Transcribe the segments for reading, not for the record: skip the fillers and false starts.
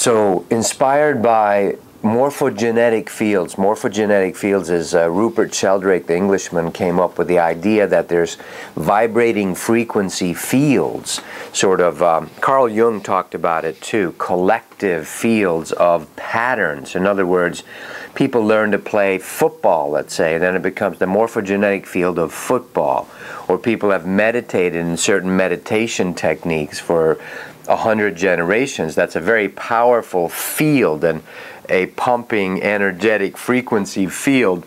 So, inspired by morphogenetic fields. Morphogenetic fields is Rupert Sheldrake, the Englishman, came up with the idea that there's vibrating frequency fields. Sort of, Carl Jung talked about it too, collective fields of patterns. In other words, people learn to play football, let's say, and then it becomes the morphogenetic field of football. Or people have meditated in certain meditation techniques for 100 generations. That's a very powerful field and a pumping, energetic frequency field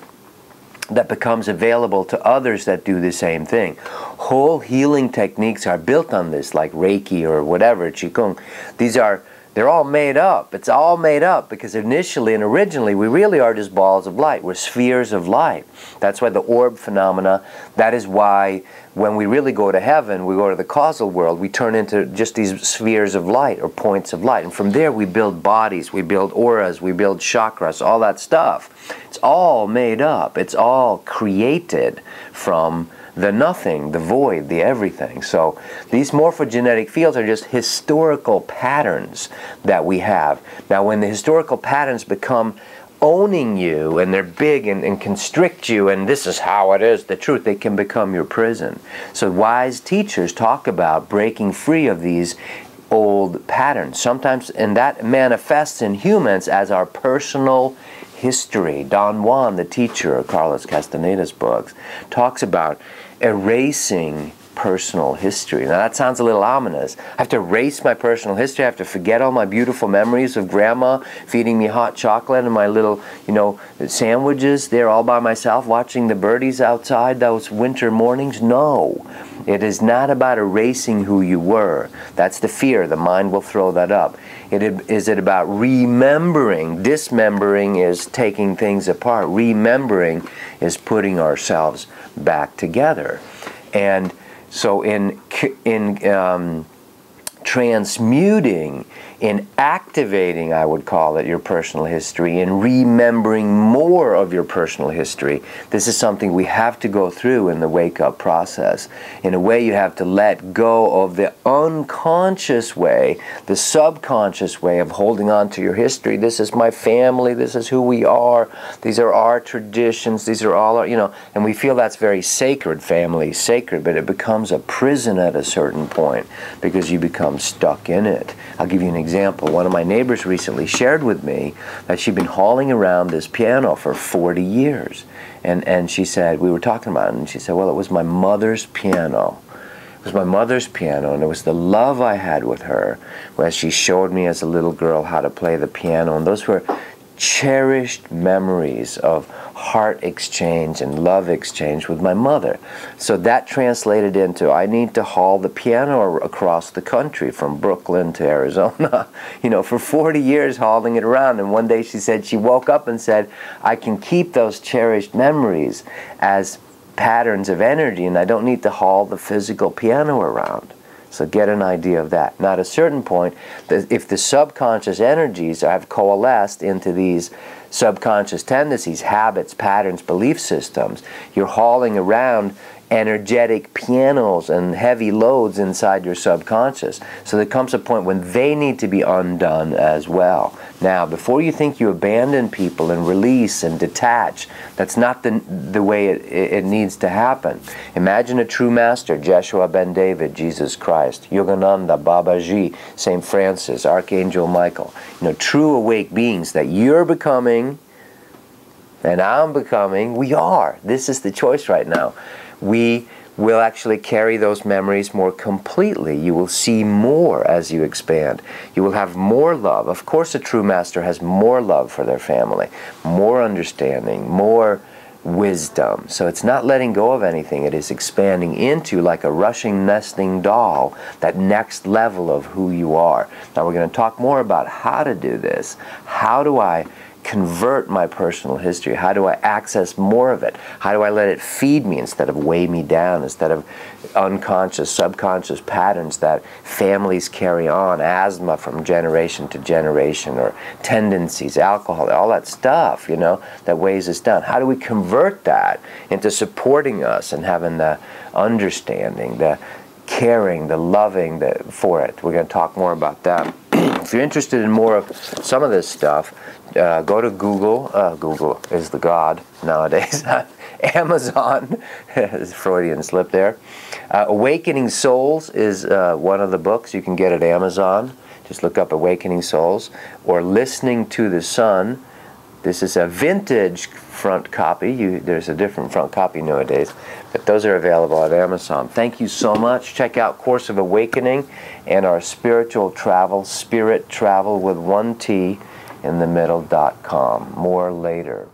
that becomes available to others that do the same thing. Whole healing techniques are built on this, like Reiki or whatever, Qigong. They're all made up. It's all made up because initially and originally we really are just balls of light. We're spheres of light. That's why the orb phenomena, that is why when we really go to heaven, we go to the causal world, we turn into just these spheres of light or points of light. And from there we build bodies, we build auras, we build chakras, all that stuff. It's all made up. It's all created from the nothing, the void, the everything. So these morphogenetic fields are just historical patterns that we have. Now when the historical patterns become owning you and they're big and constrict you and this is how it is, the truth, they can become your prison. So wise teachers talk about breaking free of these old patterns. Sometimes, and that manifests in humans as our personal history. Don Juan, the teacher of Carlos Castaneda's books, talks about erasing personal history. Now that sounds a little ominous. I have to erase my personal history. I have to forget all my beautiful memories of grandma feeding me hot chocolate and my little, sandwiches there all by myself watching the birdies outside those winter mornings. No. It is not about erasing who you were. That's the fear. The mind will throw that up. Is it about remembering? Dismembering is taking things apart. Remembering is putting ourselves back together. And so in transmuting, in activating, I would call it, your personal history, in remembering more of your personal history, this is something we have to go through in the wake-up process. In a way, you have to let go of the unconscious way, the subconscious way of holding on to your history. This is my family, this is who we are, these are our traditions, these are all our, and we feel that's very sacred, family, sacred, but it becomes a prison at a certain point because you become stuck in it. I'll give you an example. One of my neighbors recently shared with me that she'd been hauling around this piano for 40 years. And she said, we were talking about it, and she said, well, it was my mother's piano. It was my mother's piano, and it was the love I had with her as she showed me as a little girl how to play the piano. And those were cherished memories of heart exchange and love exchange with my mother. So that translated into, I need to haul the piano across the country from Brooklyn to Arizona, for 40 years hauling it around. And one day she said, she woke up and said, I can keep those cherished memories as patterns of energy and I don't need to haul the physical piano around. So get an idea of that. Now at a certain point, if the subconscious energies have coalesced into these subconscious tendencies, habits, patterns, belief systems, you're hauling around energetic pianos and heavy loads inside your subconscious. So there comes a point when they need to be undone as well. Now, before you think you abandon people and release and detach, that's not the way it needs to happen. Imagine a true master, Jeshua ben David, Jesus Christ, Yogananda, Babaji, St. Francis, Archangel Michael, true awake beings that you're becoming and I'm becoming, we are. This is the choice right now. We will actually carry those memories more completely. You will see more as you expand. You will have more love. Of course, a true master has more love for their family, more understanding, more wisdom. So it's not letting go of anything. It is expanding into, like a rushing, nesting doll, that next level of who you are. Now we're going to talk more about how to do this. How do I convert my personal history? How do I access more of it? How do I let it feed me instead of weigh me down, instead of unconscious, subconscious patterns that families carry on, asthma from generation to generation, or tendencies, alcohol, all that stuff, that weighs us down? How do we convert that into supporting us and having the understanding, the caring, the loving for it? We're going to talk more about that. If you're interested in more of some of this stuff, go to Google. Google is the god nowadays. Amazon, Freudian slip there. Awakening Souls is one of the books you can get at Amazon. Just look up Awakening Souls. Or Listening to the Sun. This is a vintage front copy. There's a different front copy nowadays, but those are available at Amazon. Thank you so much. Check out Course of Awakening and our spiritual travel, Spirit Travel with one T in the middle.com. More later.